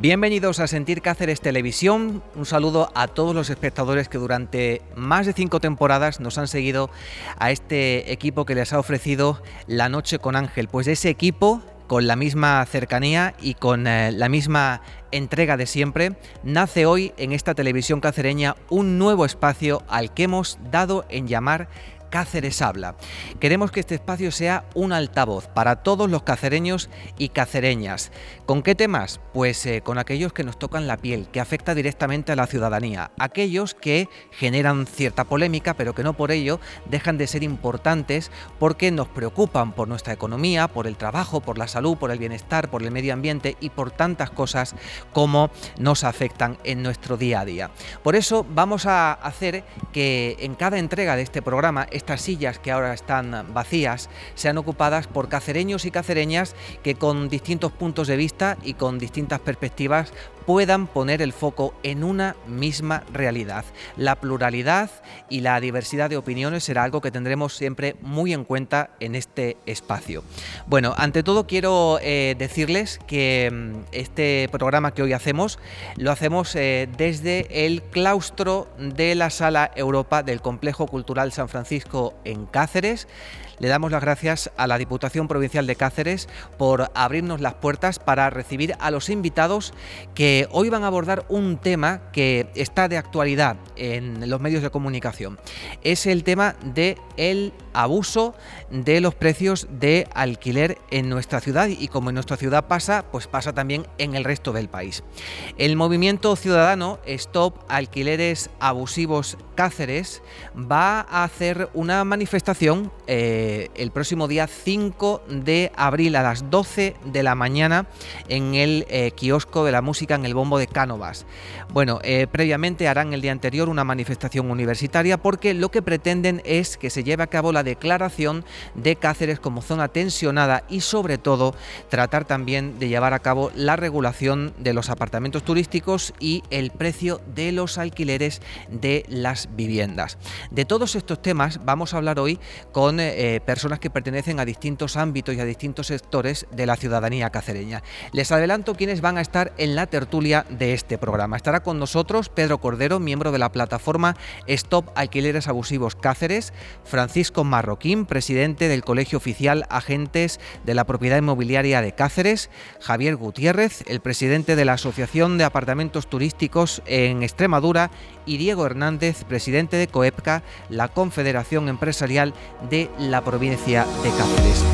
Bienvenidos a Sentir Cáceres Televisión. Un saludo a todos los espectadores que durante más de 5 temporadas nos han seguido a este equipo que les ha ofrecido La Noche con Ángel. Pues de ese equipo, con la misma cercanía y con la misma entrega de siempre, nace hoy en esta televisión cacereña un nuevo espacio al que hemos dado en llamar Cáceres Habla. Queremos que este espacio sea un altavoz para todos los cacereños y cacereñas. ¿Con qué temas? Pues con aquellos que nos tocan la piel, que afecta directamente a la ciudadanía, aquellos que generan cierta polémica, pero que no por ello dejan de ser importantes porque nos preocupan por nuestra economía, por el trabajo, por la salud, por el bienestar, por el medio ambiente y por tantas cosas como nos afectan en nuestro día a día. Por eso vamos a hacer que en cada entrega de este programa estas sillas que ahora están vacías sean ocupadas por cacereños y cacereñas que con distintos puntos de vista y con distintas perspectivas puedan poner el foco en una misma realidad. La pluralidad y la diversidad de opiniones será algo que tendremos siempre muy en cuenta en este espacio. Bueno, ante todo quiero decirles que este programa que hoy hacemos, lo hacemos desde el claustro de la Sala Europa del Complejo Cultural San Francisco en Cáceres. Le damos las gracias a la Diputación Provincial de Cáceres por abrirnos las puertas para recibir a los invitados que hoy van a abordar un tema que está de actualidad en los medios de comunicación. Es el tema del abuso de los precios de alquiler en nuestra ciudad, y como en nuestra ciudad pasa, pues pasa también en el resto del país. El movimiento ciudadano Stop Alquileres Abusivos Cáceres va a hacer una manifestación el próximo día 5 de abril a las 12 de la mañana en el kiosco de la música en el Bombo de Cánovas. Bueno, previamente harán el día anterior una manifestación universitaria porque lo que pretenden es que se lleve a cabo la declaración de Cáceres como zona tensionada y sobre todo tratar también de llevar a cabo la regulación de los apartamentos turísticos y el precio de los alquileres de las viviendas. De todos estos temas vamos a hablar hoy con personas que pertenecen a distintos ámbitos y a distintos sectores de la ciudadanía cacereña. Les adelanto quiénes van a estar en la tertulia de este programa. Estará con nosotros Pedro Cordero, miembro de la plataforma Stop Alquileres Abusivos Cáceres, Francisco Marroquín, presidente del Colegio Oficial Agentes de la Propiedad Inmobiliaria de Cáceres, Javier Gutiérrez, el presidente de la Asociación de Apartamentos Turísticos en Extremadura, y Diego Hernández, presidente de COEPCA, la Confederación Empresarial de la provincia de Cáceres.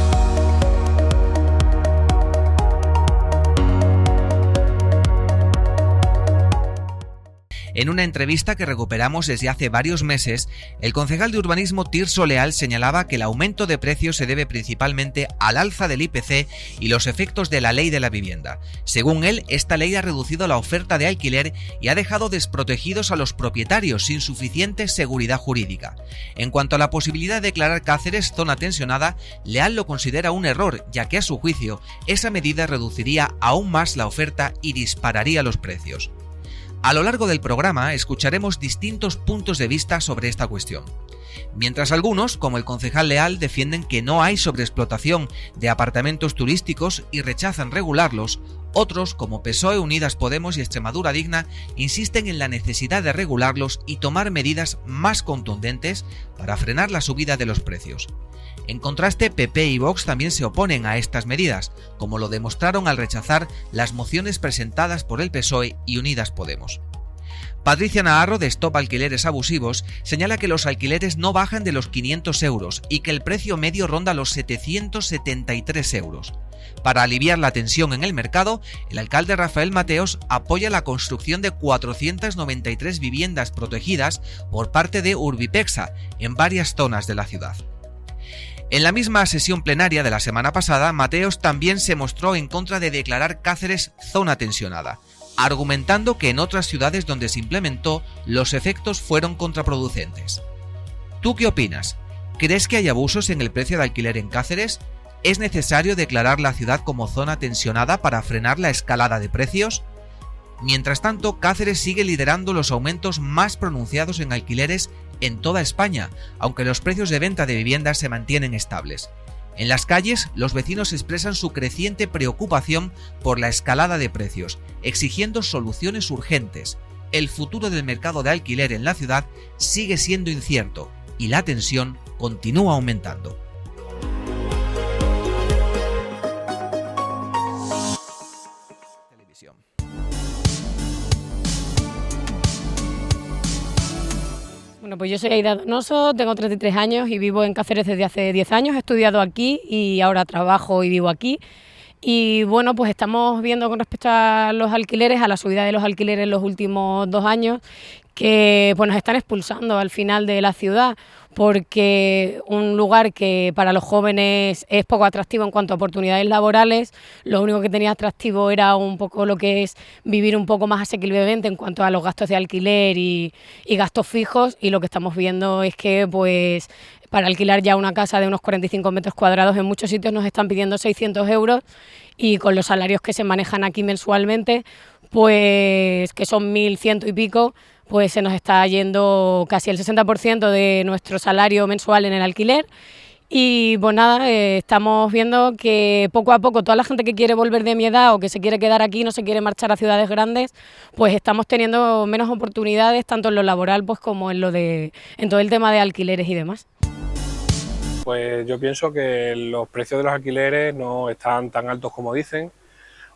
En una entrevista que recuperamos desde hace varios meses, el concejal de urbanismo Tirso Leal señalaba que el aumento de precios se debe principalmente al alza del IPC y los efectos de la ley de la vivienda. Según él, esta ley ha reducido la oferta de alquiler y ha dejado desprotegidos a los propietarios sin suficiente seguridad jurídica. En cuanto a la posibilidad de declarar Cáceres zona tensionada, Leal lo considera un error, ya que a su juicio esa medida reduciría aún más la oferta y dispararía los precios. A lo largo del programa escucharemos distintos puntos de vista sobre esta cuestión. Mientras algunos, como el concejal Leal, defienden que no hay sobreexplotación de apartamentos turísticos y rechazan regularlos, otros, como PSOE, Unidas Podemos y Extremadura Digna, insisten en la necesidad de regularlos y tomar medidas más contundentes para frenar la subida de los precios. En contraste, PP y Vox también se oponen a estas medidas, como lo demostraron al rechazar las mociones presentadas por el PSOE y Unidas Podemos. Patricia Naharro, de Stop Alquileres Abusivos, señala que los alquileres no bajan de los 500 euros y que el precio medio ronda los 773 euros. Para aliviar la tensión en el mercado, el alcalde Rafael Mateos apoya la construcción de 493 viviendas protegidas por parte de Urbipexa en varias zonas de la ciudad. En la misma sesión plenaria de la semana pasada, Mateos también se mostró en contra de declarar Cáceres zona tensionada, argumentando que en otras ciudades donde se implementó, los efectos fueron contraproducentes. ¿Tú qué opinas? ¿Crees que hay abusos en el precio de alquiler en Cáceres? ¿Es necesario declarar la ciudad como zona tensionada para frenar la escalada de precios? Mientras tanto, Cáceres sigue liderando los aumentos más pronunciados en alquileres en toda España, aunque los precios de venta de viviendas se mantienen estables. En las calles, los vecinos expresan su creciente preocupación por la escalada de precios, exigiendo soluciones urgentes. El futuro del mercado de alquiler en la ciudad sigue siendo incierto y la tensión continúa aumentando. Bueno, pues yo soy Aida Donoso, tengo 33 años y vivo en Cáceres desde hace 10 años. He estudiado aquí y ahora trabajo y vivo aquí. Y bueno, pues estamos viendo con respecto a los alquileres, a la subida de los alquileres en los últimos 2 años, que pues nos están expulsando al final de la ciudad, porque un lugar que para los jóvenes es poco atractivo en cuanto a oportunidades laborales, lo único que tenía atractivo era un poco lo que es vivir un poco más asequiblemente en cuanto a los gastos de alquiler y gastos fijos, y lo que estamos viendo es que pues para alquilar ya una casa de unos 45 metros cuadrados en muchos sitios nos están pidiendo 600 euros, y con los salarios que se manejan aquí mensualmente, pues que son 1.100 y pico, pues se nos está yendo casi el 60% de nuestro salario mensual en el alquiler. Y pues nada, estamos viendo que poco a poco toda la gente que quiere volver de mi edad o que se quiere quedar aquí, no se quiere marchar a ciudades grandes, pues estamos teniendo menos oportunidades tanto en lo laboral pues como en todo el tema de alquileres y demás. Pues yo pienso que los precios de los alquileres no están tan altos como dicen,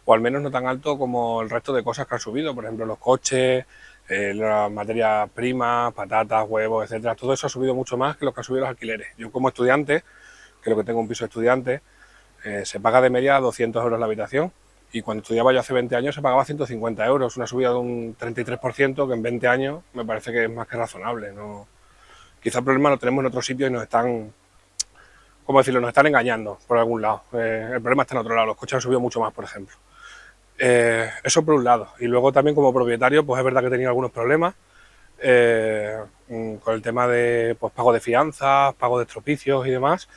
o al menos no tan altos como el resto de cosas que han subido, por ejemplo los coches, las materias primas, patatas, huevos, etcétera. Todo eso ha subido mucho más que lo que han subido los alquileres. Yo como estudiante, que lo que tengo un piso de estudiante, se paga de media 200 euros la habitación, y cuando estudiaba yo hace 20 años se pagaba 150 euros, una subida de un 33% que en 20 años me parece que es más que razonable, ¿no? Quizá el problema lo tenemos en otros sitios y nos están, ¿cómo decirlo?, nos están engañando por algún lado. El problema está en otro lado, los coches han subido mucho más, por ejemplo. Eso por un lado. Y luego también como propietario, pues es verdad que he tenido algunos problemas con el tema de pues, pago de fianzas, pago de estropicios y demás,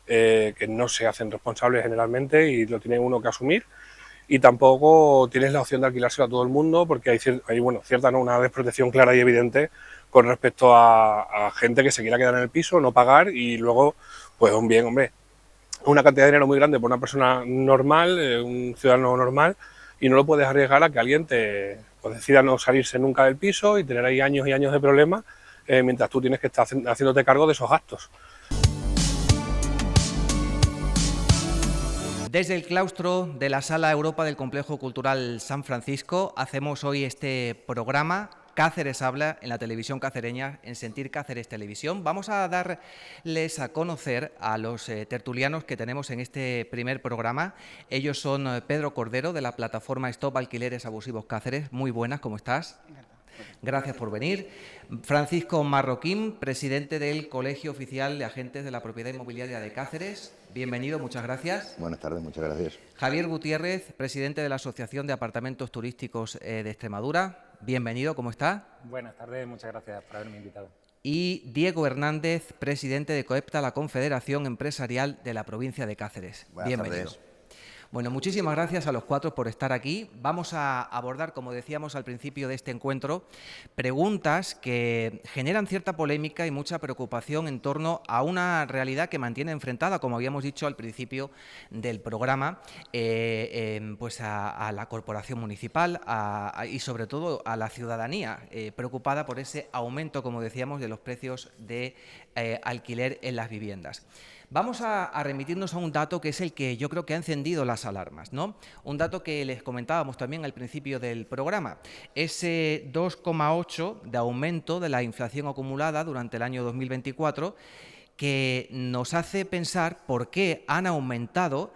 que no se hacen responsables generalmente y lo tiene uno que asumir. Y tampoco tienes la opción de alquilárselo a todo el mundo porque hay una desprotección clara y evidente con respecto a gente que se quiera quedar en el piso, no pagar y luego, pues un bien, hombre, una cantidad de dinero muy grande por una persona normal, un ciudadano normal, y no lo puedes arriesgar a que alguien pues decida no salirse nunca del piso y tener ahí años y años de problemas mientras tú tienes que estar haciéndote cargo de esos gastos. Desde el claustro de la Sala Europa del Complejo Cultural San Francisco hacemos hoy este programa Cáceres Habla en la televisión cacereña, en Sentir Cáceres Televisión. Vamos a darles a conocer a los tertulianos que tenemos en este primer programa. Ellos son Pedro Cordero, de la plataforma Stop Alquileres Abusivos Cáceres. Muy buenas, ¿cómo estás? Gracias por venir. Francisco Marroquín, presidente del Colegio Oficial de Agentes de la Propiedad Inmobiliaria de Cáceres. Bienvenido, muchas gracias. Buenas tardes, muchas gracias. Javier Gutiérrez, presidente de la Asociación de Apartamentos Turísticos de Extremadura. Bienvenido, ¿cómo está? Buenas tardes, muchas gracias por haberme invitado. Y Diego Hernández, presidente de COEPTA, la Confederación Empresarial de la Provincia de Cáceres. Bienvenido. Tardes. Bueno, muchísimas gracias a los cuatro por estar aquí. Vamos a abordar, como decíamos al principio de este encuentro, preguntas que generan cierta polémica y mucha preocupación en torno a una realidad que mantiene enfrentada, como habíamos dicho al principio del programa, pues a la corporación municipal y sobre todo a la ciudadanía, preocupada por ese aumento, como decíamos, de los precios de alquiler en las viviendas. Vamos a remitirnos a un dato que es el que yo creo que ha encendido las alarmas, ¿no? Un dato que les comentábamos también al principio del programa, ese 2,8 de aumento de la inflación acumulada durante el año 2024, que nos hace pensar por qué han aumentado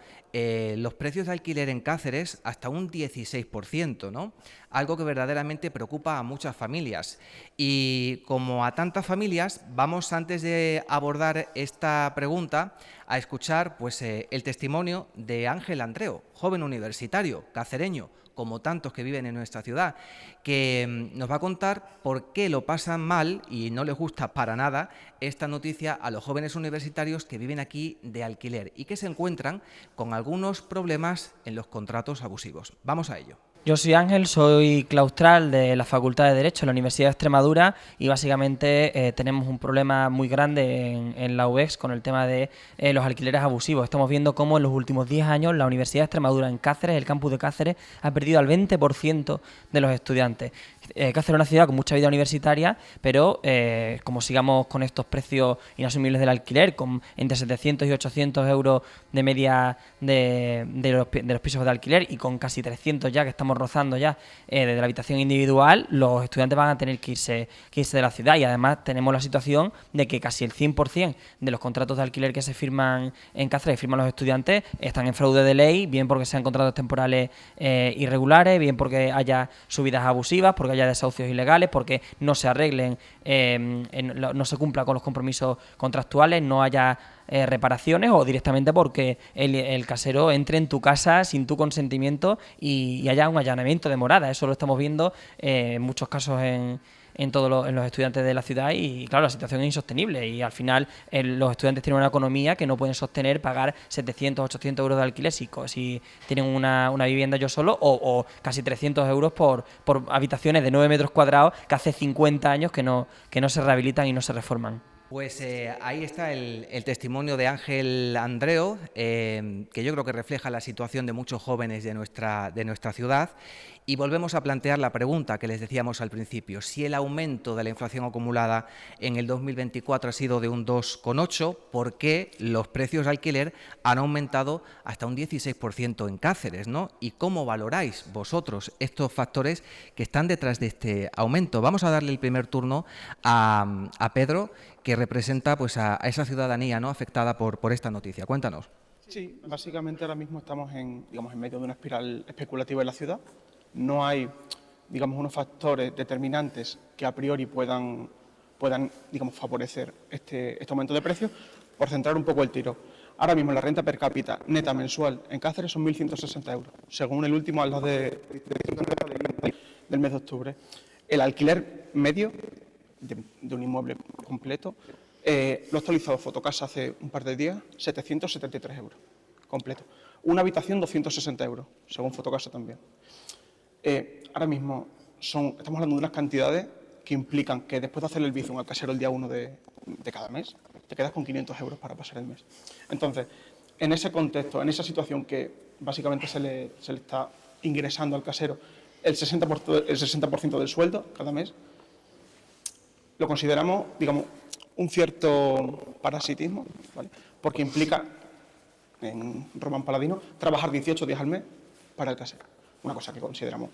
los precios de alquiler en Cáceres hasta un 16%, ¿no? Algo que verdaderamente preocupa a muchas familias. Y como a tantas familias, vamos, antes de abordar esta pregunta, a escuchar pues, el testimonio de Ángel Andreo, joven universitario, cacereño, como tantos que viven en nuestra ciudad, que nos va a contar por qué lo pasan mal y no les gusta para nada esta noticia a los jóvenes universitarios que viven aquí de alquiler y que se encuentran con algunos problemas en los contratos abusivos. Vamos a ello. Yo soy Ángel, soy claustral de la Facultad de Derecho de la Universidad de Extremadura y básicamente tenemos un problema muy grande en la UEX con el tema de los alquileres abusivos. Estamos viendo cómo en los últimos 10 años la Universidad de Extremadura en Cáceres, el campus de Cáceres, ha perdido al 20% de los estudiantes. Cáceres es una ciudad con mucha vida universitaria, pero como sigamos con estos precios inasumibles del alquiler, con entre 700 y 800 euros de media de los pisos de alquiler y con casi 300 ya que estamos rozando ya desde la habitación individual, los estudiantes van a tener que irse de la ciudad. Y además tenemos la situación de que casi el 100% de los contratos de alquiler que se firman en Cáceres, firman los estudiantes, están en fraude de ley, bien porque sean contratos temporales irregulares, bien porque haya subidas abusivas, porque haya desahucios ilegales, porque no se arreglen, no se cumpla con los compromisos contractuales, no haya reparaciones, o directamente porque el casero entre en tu casa sin tu consentimiento y haya un allanamiento de morada. Eso lo estamos viendo en muchos casos en los estudiantes de la ciudad y claro, la situación es insostenible y al final los estudiantes tienen una economía que no pueden sostener pagar 700, 800 euros de alquiler si tienen una vivienda yo solo o casi 300 euros por habitaciones de 9 metros cuadrados que hace 50 años que no se rehabilitan y no se reforman. Pues ahí está el testimonio de Ángel Andreu, que yo creo que refleja la situación de muchos jóvenes de nuestra ciudad. Y volvemos a plantear la pregunta que les decíamos al principio. Si el aumento de la inflación acumulada en el 2024 ha sido de un 2,8, ¿por qué los precios de alquiler han aumentado hasta un 16% en Cáceres, ¿no? ¿Y cómo valoráis vosotros estos factores que están detrás de este aumento? Vamos a darle el primer turno a Pedro, que representa pues a esa ciudadanía, ¿no?, afectada por esta noticia. Cuéntanos. Sí, básicamente ahora mismo estamos en medio de una espiral especulativa en la ciudad. No hay, unos factores determinantes que a priori puedan favorecer este aumento de precios. Por centrar un poco el tiro, ahora mismo la renta per cápita neta mensual en Cáceres son 1.160 euros, según el último a del mes de octubre. El alquiler medio de un inmueble completo, lo he actualizado Fotocasa hace un par de días, 773 euros completo. Una habitación 260 euros, según Fotocasa también. Ahora mismo estamos hablando de unas cantidades que implican que después de hacer el bizum al casero el día 1 de cada mes, te quedas con 500 euros para pasar el mes. Entonces, en ese contexto, en esa situación que básicamente se le está ingresando al casero el 60% del sueldo cada mes, lo consideramos, un cierto parasitismo, ¿vale? Porque implica, en Román Paladino, trabajar 18 días al mes para el casero. Una cosa que consideramos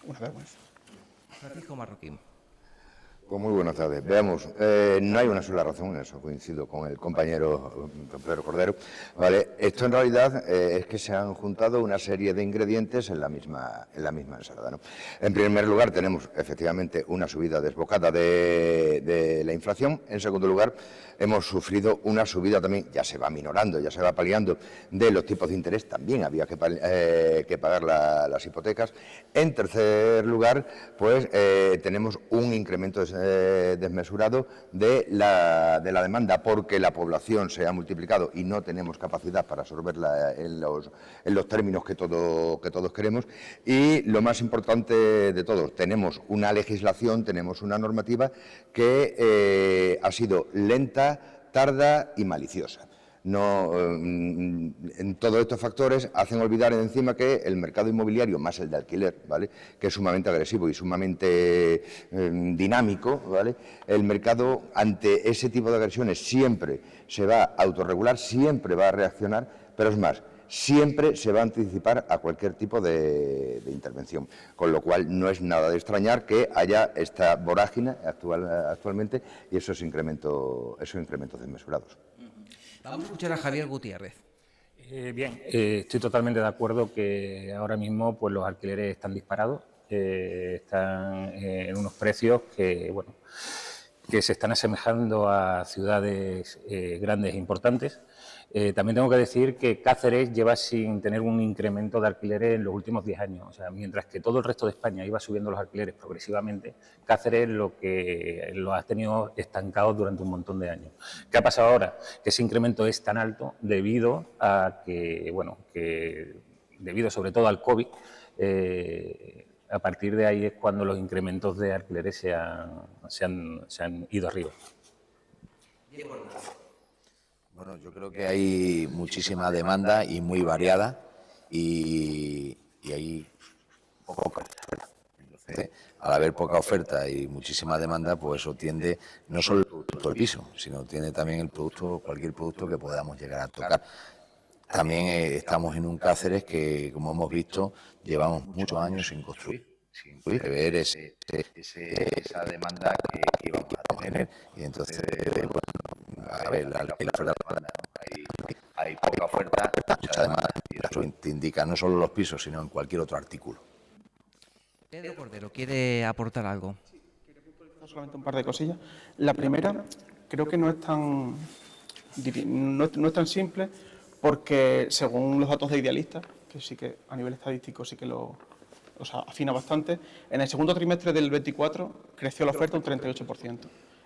una vergüenza. Francisco Marroquín. Pues muy buenas tardes. Veamos, no hay una sola razón, en eso coincido con el compañero Pedro Cordero. ¿Vale? Esto en realidad es que se han juntado una serie de ingredientes en la misma ensalada, ¿no? En primer lugar tenemos efectivamente una subida desbocada de la inflación. En segundo lugar hemos sufrido una subida también, ya se va minorando, ya se va paliando, de los tipos de interés. También había que pagar las hipotecas. En tercer lugar, pues tenemos un incremento desmesurado de la demanda, porque la población se ha multiplicado y no tenemos capacidad para absorberla en los términos que todos queremos. Y lo más importante de todo, tenemos una legislación, tenemos una normativa que ha sido lenta, tarda y maliciosa. No, en todos estos factores hacen olvidar encima que el mercado inmobiliario, más el de alquiler, ¿vale?, que es sumamente agresivo y sumamente dinámico, ¿vale?, el mercado ante ese tipo de agresiones siempre se va a autorregular, siempre va a reaccionar, pero es más, siempre se va a anticipar a cualquier tipo de intervención, con lo cual no es nada de extrañar que haya esta vorágine actualmente y esos incrementos desmesurados. Vamos a escuchar a Javier Gutiérrez. Bien, estoy totalmente de acuerdo que ahora mismo pues, los alquileres están disparados, están en unos precios que se están asemejando a ciudades grandes e importantes. También tengo que decir que Cáceres lleva sin tener un incremento de alquileres en los últimos 10 años. O sea, mientras que todo el resto de España iba subiendo los alquileres progresivamente, Cáceres lo ha tenido estancados durante un montón de años. ¿Qué ha pasado ahora? Que ese incremento es tan alto debido a debido sobre todo al COVID, a partir de ahí es cuando los incrementos de alquileres se han ido arriba. Bueno, yo creo que hay muchísima demanda y muy variada y hay poca oferta. Entonces, al haber poca oferta y muchísima demanda, pues eso tiende no solo el producto del piso, sino tiene también el producto, cualquier producto que podamos llegar a tocar. También estamos en un Cáceres que, como hemos visto, llevamos muchos años sin construir, sin ver esa demanda que íbamos a tener. Y entonces, bueno, a ver, la oferta, ¿no? Hay poca oferta, mucha demanda, y eso te indica no solo los pisos, sino en cualquier otro artículo. Pedro Cordero, ¿quiere aportar algo? Solamente un par de cosillas. La primera, creo que no es tan simple, porque según los datos de Idealista, que sí que a nivel estadístico sí que afina bastante, en el segundo trimestre del 24 creció la oferta un 38%,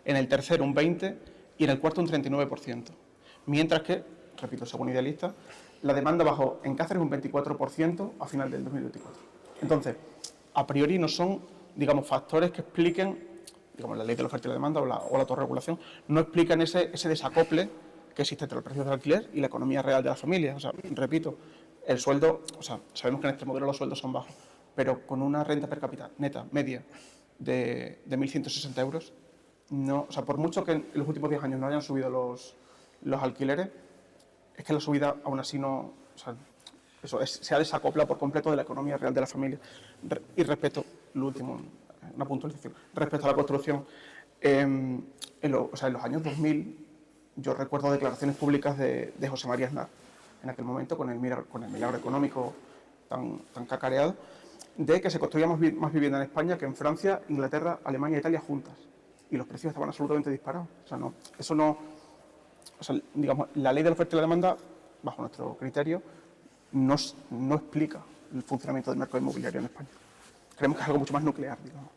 en el tercero un 20% y en el cuarto un 39%. Mientras que, repito, según Idealista, la demanda bajó en Cáceres un 24% a final del 2024. Entonces, a priori no son, digamos, factores que expliquen, digamos, la ley de la oferta y la demanda o la autorregulación, no explican ese desacople que existe entre los precios del alquiler y la economía real de las familias. O sea, repito, el sueldo, o sea, sabemos que en este modelo los sueldos son bajos, pero con una renta per cápita neta, media, de 1.160 euros, no, o sea, por mucho que en los últimos 10 años no hayan subido los alquileres, es que la subida aún así no, o sea, se ha desacoplado por completo de la economía real de la familia. Y respecto, lo último, una puntualización, respecto a la construcción, en los años 2000, yo recuerdo declaraciones públicas de José María Aznar, en aquel momento, con el milagro económico tan cacareado, de que se construía más vivienda en España que en Francia, Inglaterra, Alemania e Italia juntas. Y los precios estaban absolutamente disparados. O sea, digamos, la ley de la oferta y la demanda, bajo nuestro criterio, no explica el funcionamiento del mercado inmobiliario en España. Creemos que es algo mucho más nuclear, digamos.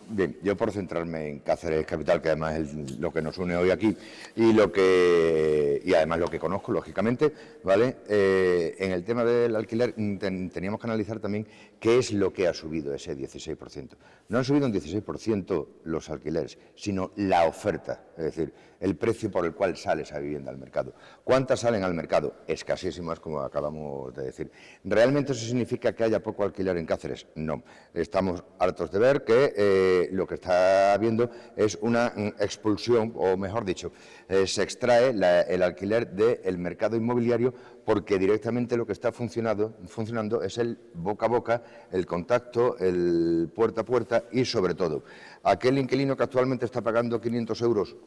Bien, yo por centrarme en Cáceres Capital, que además es lo que nos une hoy aquí y además lo que conozco, lógicamente, ¿vale? En el tema del alquiler teníamos que analizar también qué es lo que ha subido ese 16%. No han subido un 16% los alquileres, sino la oferta, es decir, el precio por el cual sale esa vivienda al mercado. ¿Cuántas salen al mercado? Escasísimas, como acabamos de decir. ¿Realmente eso significa que haya poco alquiler en Cáceres? No. Estamos hartos de ver que lo que está habiendo es una expulsión, o mejor dicho, se extrae el alquiler del mercado inmobiliario porque directamente lo que está funcionando es el boca a boca, el contacto, el puerta a puerta y, sobre todo, aquel inquilino que actualmente está pagando 500 euros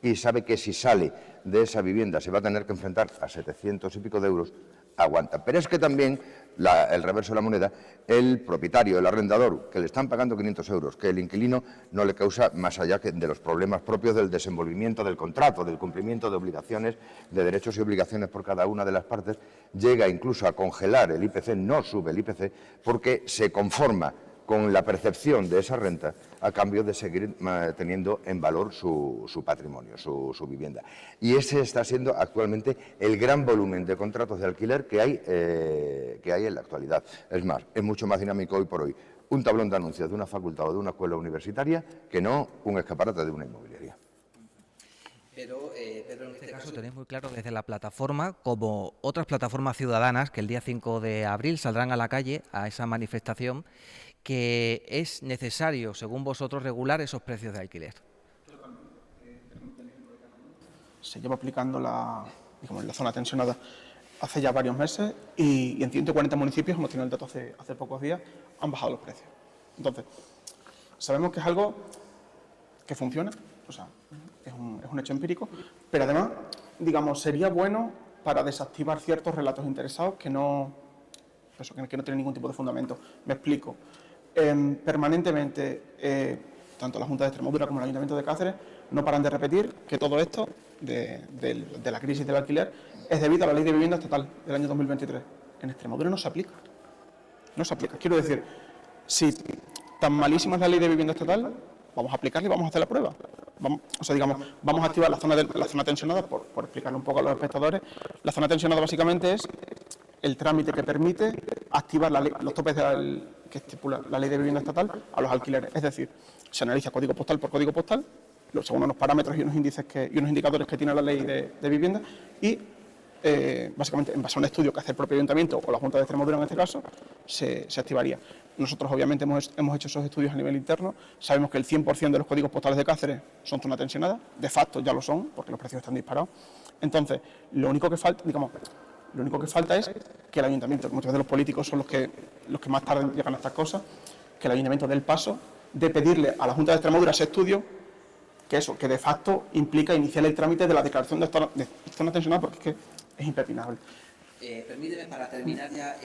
y sabe que si sale de esa vivienda se va a tener que enfrentar a 700 y pico de euros, aguanta. Pero es que también, el reverso de la moneda, el propietario, el arrendador, que le están pagando 500 euros, que el inquilino no le causa más allá que de los problemas propios del desenvolvimiento del contrato, del cumplimiento de obligaciones, de derechos y obligaciones por cada una de las partes, llega incluso a congelar el IPC, no sube el IPC, porque se conforma con la percepción de esa renta a cambio de seguir teniendo en valor su patrimonio, su vivienda. Y ese está siendo actualmente el gran volumen de contratos de alquiler que hay en la actualidad. Es más, es mucho más dinámico hoy por hoy un tablón de anuncios de una facultad o de una escuela universitaria que no un escaparate de una inmobiliaria. Pero en este caso tenéis muy claro desde la plataforma, como otras plataformas ciudadanas que el día 5 de abril saldrán a la calle a esa manifestación, que es necesario, según vosotros, regular esos precios de alquiler. Se lleva aplicando la zona tensionada hace ya varios meses y en 140 municipios, hemos tenido el dato hace pocos días, han bajado los precios. Entonces, sabemos que es algo que funciona, o sea, es un hecho empírico, pero además, digamos, sería bueno para desactivar ciertos relatos interesados que no tienen ningún tipo de fundamento. Me explico. Permanentemente, tanto la Junta de Extremadura como el Ayuntamiento de Cáceres no paran de repetir que todo esto de la crisis del alquiler es debido a la Ley de Vivienda Estatal del año 2023. En Extremadura no se aplica. No se aplica. Quiero decir, si tan malísima es la Ley de Vivienda Estatal, vamos a aplicarla y vamos a hacer la prueba. Vamos a activar la zona tensionada, por explicarle un poco a los espectadores. La zona tensionada básicamente es el trámite que permite activar los topes que estipula la Ley de Vivienda Estatal a los alquileres. Es decir, se analiza código postal por código postal, según unos parámetros y unos índices y unos indicadores que tiene la Ley de Vivienda, y básicamente en base a un estudio que hace el propio Ayuntamiento o la Junta de Extremadura en este caso, se activaría. Nosotros obviamente hemos hecho esos estudios a nivel interno, sabemos que el 100% de los códigos postales de Cáceres son zona tensionada, de facto ya lo son, porque los precios están disparados. Entonces, lo único que falta es que el Ayuntamiento, muchos veces los políticos son los que más tarde llegan a estas cosas, que el Ayuntamiento dé el paso de pedirle a la Junta de Extremadura ese estudio, que de facto implica iniciar el trámite de la declaración de zona tensionada, porque es que es impepinable. Permíteme, para terminar ya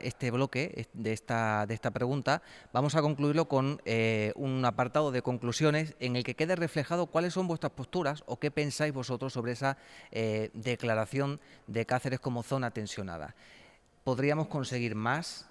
este bloque de esta pregunta, vamos a concluirlo con un apartado de conclusiones en el que quede reflejado cuáles son vuestras posturas o qué pensáis vosotros sobre esa declaración de Cáceres como zona tensionada. ¿Podríamos conseguir más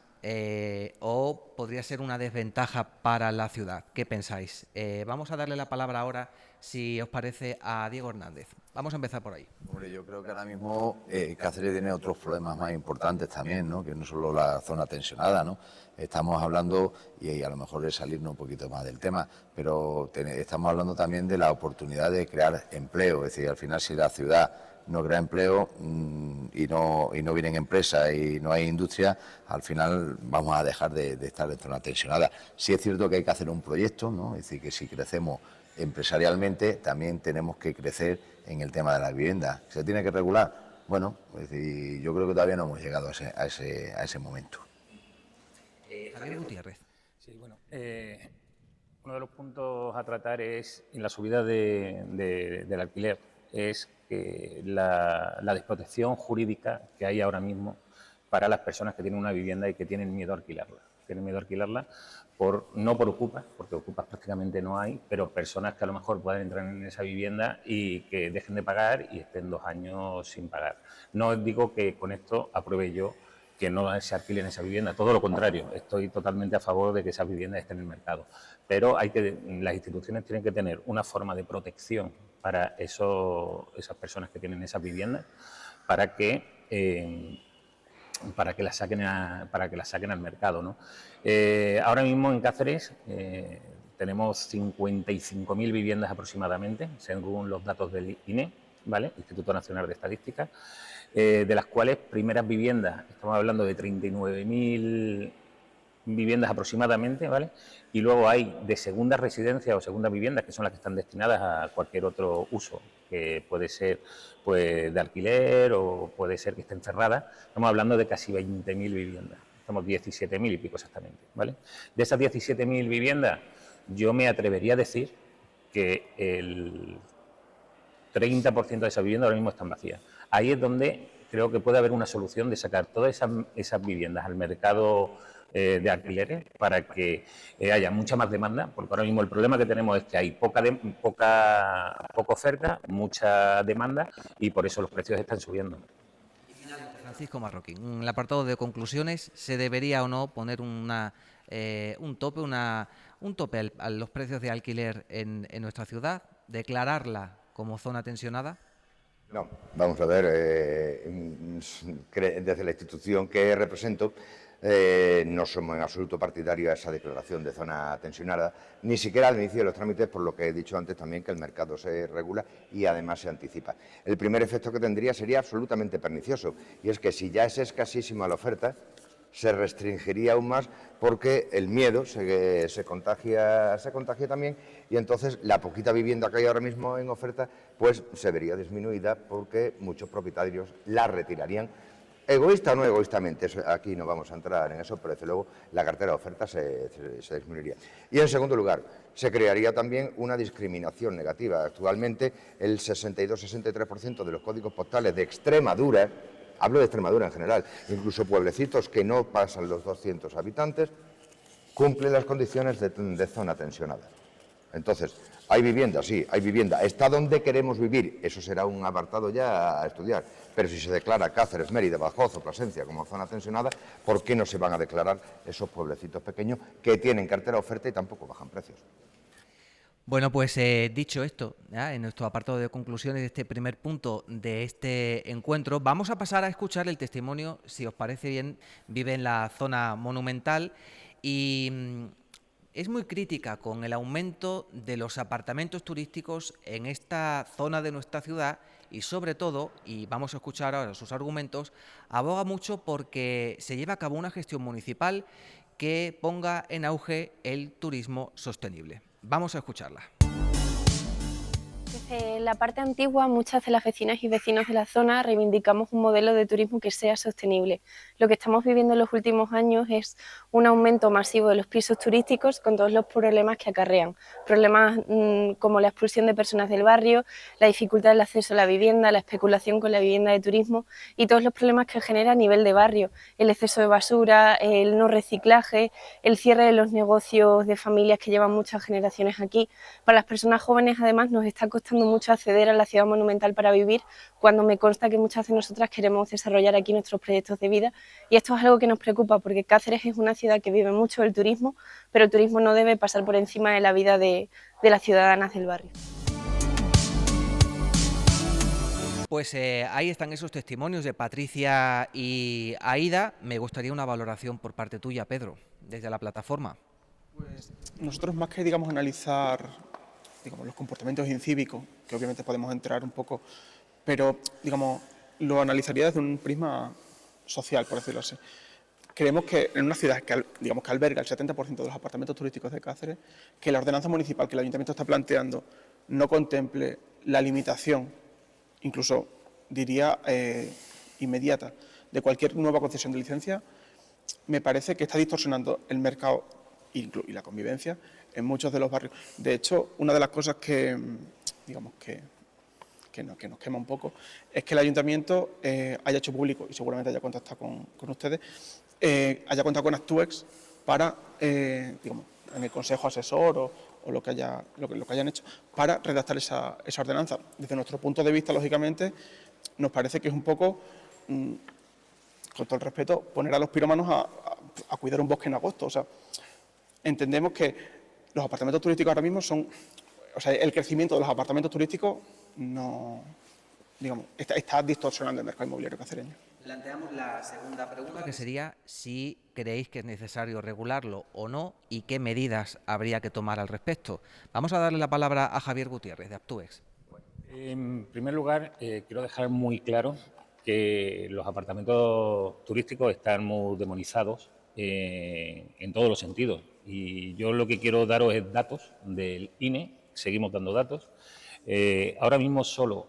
o podría ser una desventaja para la ciudad? ¿Qué pensáis? Vamos a darle la palabra ahora, si os parece, a Diego Hernández. Vamos a empezar por ahí. Hombre, yo creo que ahora mismo Cáceres tiene otros problemas más importantes también, ¿no? Que no solo la zona tensionada, ¿no? Estamos hablando, y a lo mejor es salirnos un poquito más del tema, pero estamos hablando también de la oportunidad de crear empleo. Es decir, al final, si la ciudad no crea empleo y no vienen empresas y no hay industria, al final vamos a dejar de estar en zona tensionada. Sí es cierto que hay que hacer un proyecto, ¿no? Es decir, que si crecemos empresarialmente, también tenemos que crecer en el tema de la vivienda. ¿Se tiene que regular? Bueno, es decir, yo creo que todavía no hemos llegado a ese momento. Javier Gutiérrez. Sí, bueno, uno de los puntos a tratar es en la subida del alquiler, es que la desprotección jurídica que hay ahora mismo para las personas que tienen una vivienda y que tienen miedo a alquilarla. Tienen miedo a alquilarla no por ocupas, porque ocupas prácticamente no hay, pero personas que a lo mejor puedan entrar en esa vivienda y que dejen de pagar y estén 2 años sin pagar. No digo que con esto apruebe yo que no se alquilen esa vivienda, todo lo contrario, estoy totalmente a favor de que esas viviendas estén en el mercado, pero las instituciones tienen que tener una forma de protección para esas personas que tienen esas viviendas, para que las saquen al mercado, ¿no? Ahora mismo en Cáceres tenemos 55.000 viviendas aproximadamente, según los datos del INE, ¿vale? Instituto Nacional de Estadística, de las cuales primeras viviendas, estamos hablando de 39.000 viviendas aproximadamente, ¿vale? Y luego hay de segundas residencias o segundas viviendas, que son las que están destinadas a cualquier otro uso, que puede ser pues de alquiler o puede ser que estén cerradas. Estamos hablando de casi 20.000 viviendas, estamos 17.000 y pico exactamente, ¿vale? De esas 17.000 viviendas, yo me atrevería a decir que el 30% de esas viviendas ahora mismo están vacías. Ahí es donde creo que puede haber una solución de sacar todas esas viviendas al mercado de alquileres para que haya mucha más demanda, porque ahora mismo el problema que tenemos es que hay poca oferta, mucha demanda y por eso los precios están subiendo. Francisco Marroquín, en el apartado de conclusiones, ¿se debería o no poner un tope a los precios de alquiler en nuestra ciudad? ¿Declararla como zona tensionada? No, vamos a ver, desde la institución que represento, no somos en absoluto partidarios a esa declaración de zona tensionada, ni siquiera al inicio de los trámites, por lo que he dicho antes también, que el mercado se regula y además se anticipa. El primer efecto que tendría sería absolutamente pernicioso, y es que si ya es escasísima la oferta, se restringiría aún más porque el miedo se contagia también, y entonces la poquita vivienda que hay ahora mismo en oferta pues se vería disminuida porque muchos propietarios la retirarían. Egoísta o no egoístamente, aquí no vamos a entrar en eso, pero desde luego la cartera de ofertas se disminuiría. Y en segundo lugar, se crearía también una discriminación negativa. Actualmente el 62-63% de los códigos postales de Extremadura, hablo de Extremadura en general, incluso pueblecitos que no pasan los 200 habitantes, cumplen las condiciones de zona tensionada. Entonces, hay vivienda, sí, hay vivienda. ¿Está donde queremos vivir? Eso será un apartado ya a estudiar. Pero si se declara Cáceres, Mérida, Badajoz o Plasencia como zona tensionada, ¿por qué no se van a declarar esos pueblecitos pequeños que tienen cartera de oferta y tampoco bajan precios? Bueno, pues dicho esto, ya, en nuestro apartado de conclusiones de este primer punto de este encuentro, vamos a pasar a escuchar el testimonio, si os parece bien. Vive en la zona monumental y es muy crítica con el aumento de los apartamentos turísticos en esta zona de nuestra ciudad y sobre todo, y vamos a escuchar ahora sus argumentos, aboga mucho porque se lleva a cabo una gestión municipal que ponga en auge el turismo sostenible. Vamos a escucharla. Desde la parte antigua, muchas de las vecinas y vecinos de la zona reivindicamos un modelo de turismo que sea sostenible. Lo que estamos viviendo en los últimos años es un aumento masivo de los pisos turísticos con todos los problemas que acarrean. Problemas como la expulsión de personas del barrio, la dificultad del acceso a la vivienda, la especulación con la vivienda de turismo y todos los problemas que genera a nivel de barrio. El exceso de basura, el no reciclaje, el cierre de los negocios de familias que llevan muchas generaciones aquí. Para las personas jóvenes, además, nos está costando mucho acceder a la ciudad monumental para vivir, cuando me consta que muchas de nosotras queremos desarrollar aquí nuestros proyectos de vida, y esto es algo que nos preocupa porque Cáceres es una ciudad que vive mucho del turismo, pero el turismo no debe pasar por encima de la vida de las ciudadanas del barrio. Pues ahí están esos testimonios de Patricia y Aida. Me gustaría una valoración por parte tuya, Pedro, desde la plataforma. Pues nosotros, más que analizar los comportamientos incívicos, que obviamente podemos entrar un poco, pero lo analizaría desde un prisma social, por decirlo así. Creemos que en una ciudad que alberga el 70% de los apartamentos turísticos de Cáceres, que la ordenanza municipal que el Ayuntamiento está planteando no contemple la limitación, incluso diría inmediata, de cualquier nueva concesión de licencia, me parece que está distorsionando el mercado y la convivencia en muchos de los barrios. De hecho, una de las cosas que nos quema un poco es que el Ayuntamiento haya hecho público, y seguramente haya contactado con ustedes, haya contado con Actuex para, en el consejo asesor o lo que hayan hecho, para redactar esa ordenanza. Desde nuestro punto de vista, lógicamente, nos parece que es un poco, con todo el respeto, poner a los pirómanos a cuidar un bosque en agosto. O sea, entendemos que los apartamentos turísticos ahora mismo el crecimiento de los apartamentos turísticos está distorsionando el mercado inmobiliario cacereño. Planteamos la segunda pregunta, que sería si creéis que es necesario regularlo o no y qué medidas habría que tomar al respecto. Vamos a darle la palabra a Javier Gutiérrez, de Actuex. En primer lugar, quiero dejar muy claro que los apartamentos turísticos están muy demonizados en todos los sentidos. Y yo lo que quiero daros es datos del INE, seguimos dando datos. Ahora mismo solo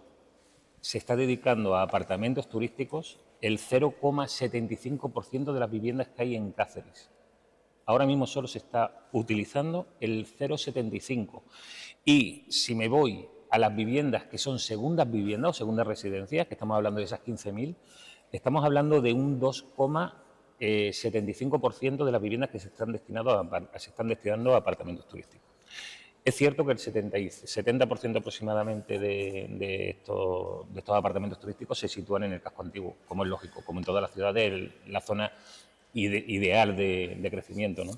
se está dedicando a apartamentos turísticos el 0,75% de las viviendas que hay en Cáceres. Ahora mismo solo se está utilizando el 0,75%. Y si me voy a las viviendas que son segundas viviendas o segundas residencias, que estamos hablando de esas 15.000, estamos hablando de un 2,75% de las viviendas que se están destinando a apartamentos turísticos. Es cierto que el 70% aproximadamente de estos apartamentos turísticos se sitúan en el casco antiguo, como es lógico, como en todas las ciudades, la zona ideal de crecimiento, ¿no?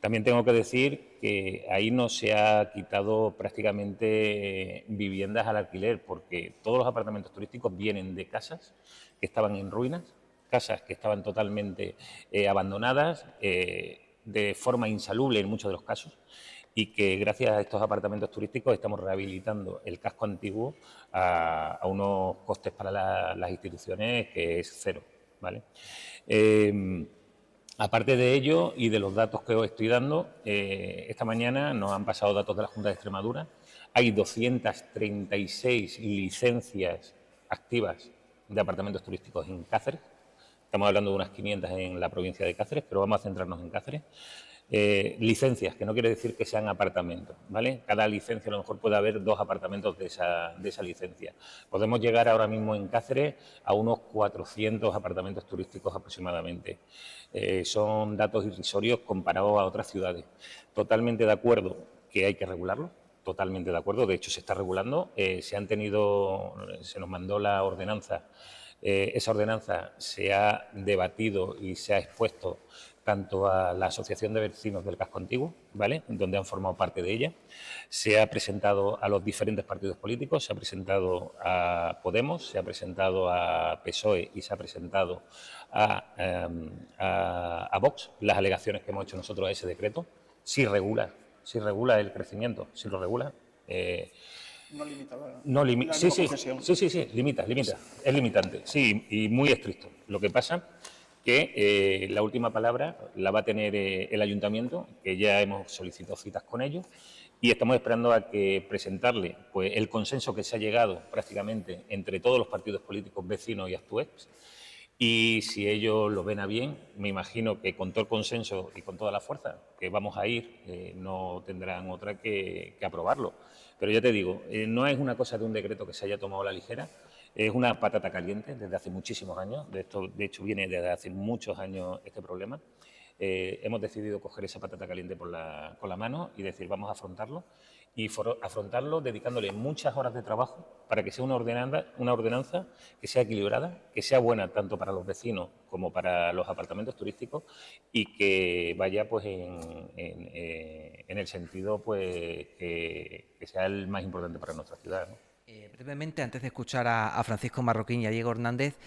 También tengo que decir que ahí no se ha quitado prácticamente viviendas al alquiler, porque todos los apartamentos turísticos vienen de casas que estaban en ruinas, casas que estaban totalmente abandonadas, de forma insalubre en muchos de los casos, y que gracias a estos apartamentos turísticos estamos rehabilitando el casco antiguo a unos costes para las instituciones que es cero, ¿vale? Aparte de ello y de los datos que os estoy dando, esta mañana nos han pasado datos de la Junta de Extremadura. Hay 236 licencias activas de apartamentos turísticos en Cáceres. Estamos hablando de unas 500 en la provincia de Cáceres, pero vamos a centrarnos en Cáceres. Licencias, que no quiere decir que sean apartamentos, ¿vale? Cada licencia a lo mejor puede haber 2 apartamentos de esa licencia. Podemos llegar ahora mismo en Cáceres a unos 400 apartamentos turísticos aproximadamente. Son datos irrisorios comparados a otras ciudades. Totalmente de acuerdo que hay que regularlo, totalmente de acuerdo. De hecho, se está regulando. Se nos mandó la ordenanza. Esa ordenanza se ha debatido y se ha expuesto tanto a la Asociación de Vecinos del Casco Antiguo, ¿vale?, donde han formado parte de ella, se ha presentado a los diferentes partidos políticos, se ha presentado a Podemos, se ha presentado a PSOE y se ha presentado a Vox, las alegaciones que hemos hecho nosotros a ese decreto. Si regula el crecimiento, si lo regula. No limita la Sí, limita, es limitante, sí, y muy estricto. Lo que pasa que la última palabra la va a tener el ayuntamiento, que ya hemos solicitado citas con ellos, y estamos esperando a que presentarle pues el consenso que se ha llegado prácticamente entre todos los partidos políticos vecinos y Actuex. Y si ellos lo ven a bien, me imagino que con todo el consenso y con toda la fuerza que vamos a ir, no tendrán otra que aprobarlo. Pero ya te digo, no es una cosa de un decreto que se haya tomado a la ligera, es una patata caliente desde hace muchísimos años. De hecho, viene desde hace muchos años este problema. Hemos decidido coger esa patata caliente con la mano y decir, vamos a afrontarlo. Y afrontarlo dedicándole muchas horas de trabajo para que sea una ordenanza que sea equilibrada, que sea buena tanto para los vecinos como para los apartamentos turísticos y que vaya pues en el sentido pues que sea el más importante para nuestra ciudad, ¿no? Brevemente, antes de escuchar a Francisco Marroquín y a Diego Hernández,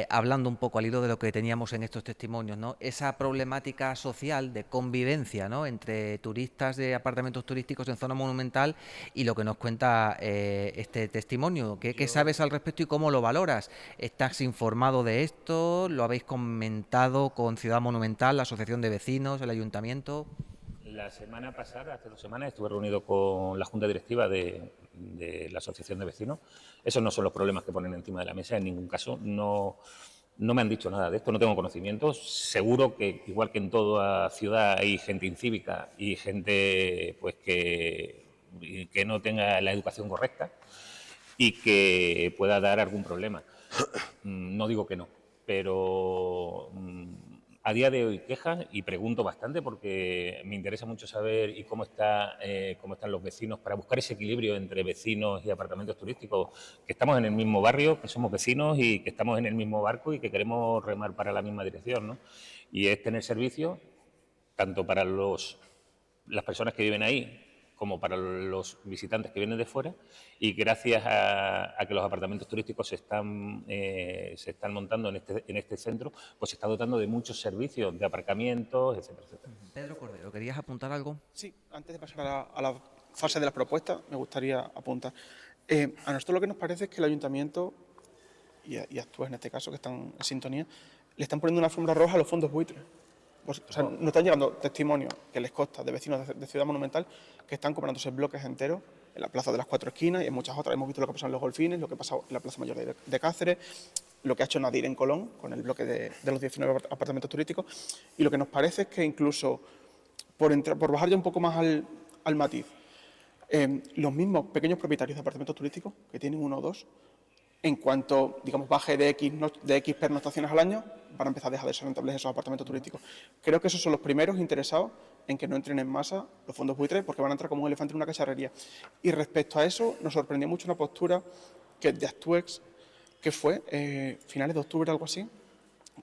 hablando un poco al hilo de lo que teníamos en estos testimonios, ¿no?, esa problemática social de convivencia, ¿no?, entre turistas de apartamentos turísticos en zona monumental y lo que nos cuenta este testimonio. ¿Qué sabes al respecto y cómo lo valoras? ¿Estás informado de esto? ¿Lo habéis comentado con Ciudad Monumental, la Asociación de Vecinos, el Ayuntamiento? La semana pasada, hace 2 semanas, estuve reunido con la Junta Directiva de la Asociación de Vecinos. Esos no son los problemas que ponen encima de la mesa, en ningún caso. No me han dicho nada de esto, no tengo conocimientos. Seguro que, igual que en toda ciudad, hay gente incívica y gente pues que no tenga la educación correcta y que pueda dar algún problema. No digo que no, pero a día de hoy quejas y pregunto bastante porque me interesa mucho saber cómo están los vecinos para buscar ese equilibrio entre vecinos y apartamentos turísticos, que estamos en el mismo barrio, que somos vecinos y que estamos en el mismo barco y que queremos remar para la misma dirección, ¿no? Y es tener servicios tanto para las personas que viven ahí como para los visitantes que vienen de fuera, y gracias a que los apartamentos turísticos se están montando en este centro, pues se está dotando de muchos servicios de aparcamientos, etcétera, etcétera. Pedro Cordero, ¿querías apuntar algo? Sí, antes de pasar a la fase de las propuestas, me gustaría apuntar. A nosotros lo que nos parece es que el ayuntamiento, y Actuex en este caso, que están en sintonía, le están poniendo una alfombra roja a los fondos buitres. Pues, o sea, nos están llegando testimonios que les consta de vecinos de Ciudad Monumental que están comprándose bloques enteros en la Plaza de las Cuatro Esquinas y en muchas otras. Hemos visto lo que ha pasado en Los Golfines, lo que ha pasado en la Plaza Mayor de Cáceres, lo que ha hecho Nadir en Colón con el bloque de los 19 apartamentos turísticos. Y lo que nos parece es que incluso, por bajar ya un poco más al matiz, los mismos pequeños propietarios de apartamentos turísticos, que tienen 1 o 2, en cuanto, digamos, baje de X pernoctaciones al año, van a empezar a dejar de ser rentables esos apartamentos turísticos. Creo que esos son los primeros interesados en que no entren en masa los fondos buitres, porque van a entrar como un elefante en una cacharrería. Y respecto a eso, nos sorprendió mucho una postura que de Actuex, que fue finales de octubre, algo así,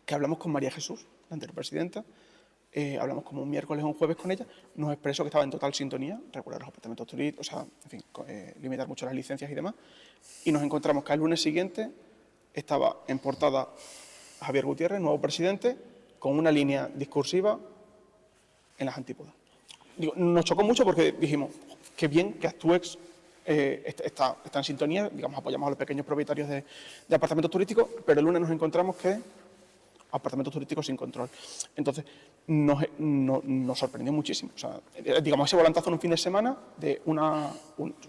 que hablamos con María Jesús, la anterior presidenta, hablamos como un miércoles o un jueves con ella, nos expresó que estaba en total sintonía, regular los apartamentos turísticos, o sea, en fin, limitar mucho las licencias y demás, y nos encontramos que al lunes siguiente estaba en portada Javier Gutiérrez, nuevo presidente, con una línea discursiva en las antípodas. Digo, nos chocó mucho porque dijimos, qué bien que Actuex está en sintonía, digamos, apoyamos a los pequeños propietarios de apartamentos turísticos, pero el lunes nos encontramos que apartamentos turísticos sin control. Entonces, nos sorprendió muchísimo. O sea, digamos, ese volantazo en un fin de semana de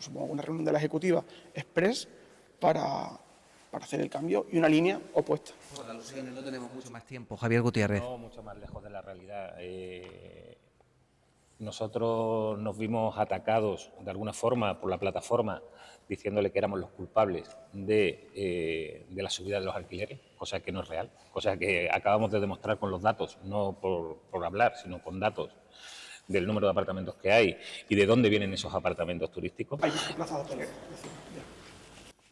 supongo, una reunión de la Ejecutiva express para hacer el cambio y una línea opuesta. Por alusiones, no tenemos mucho más tiempo. Javier Gutiérrez. No, mucho más lejos de la realidad. Nosotros nos vimos atacados de alguna forma por la plataforma diciéndole que éramos los culpables de la subida de los alquileres, cosa que no es real, cosa que acabamos de demostrar con los datos, no por hablar, sino con datos del número de apartamentos que hay y de dónde vienen esos apartamentos turísticos. Hay plazas hoteleras.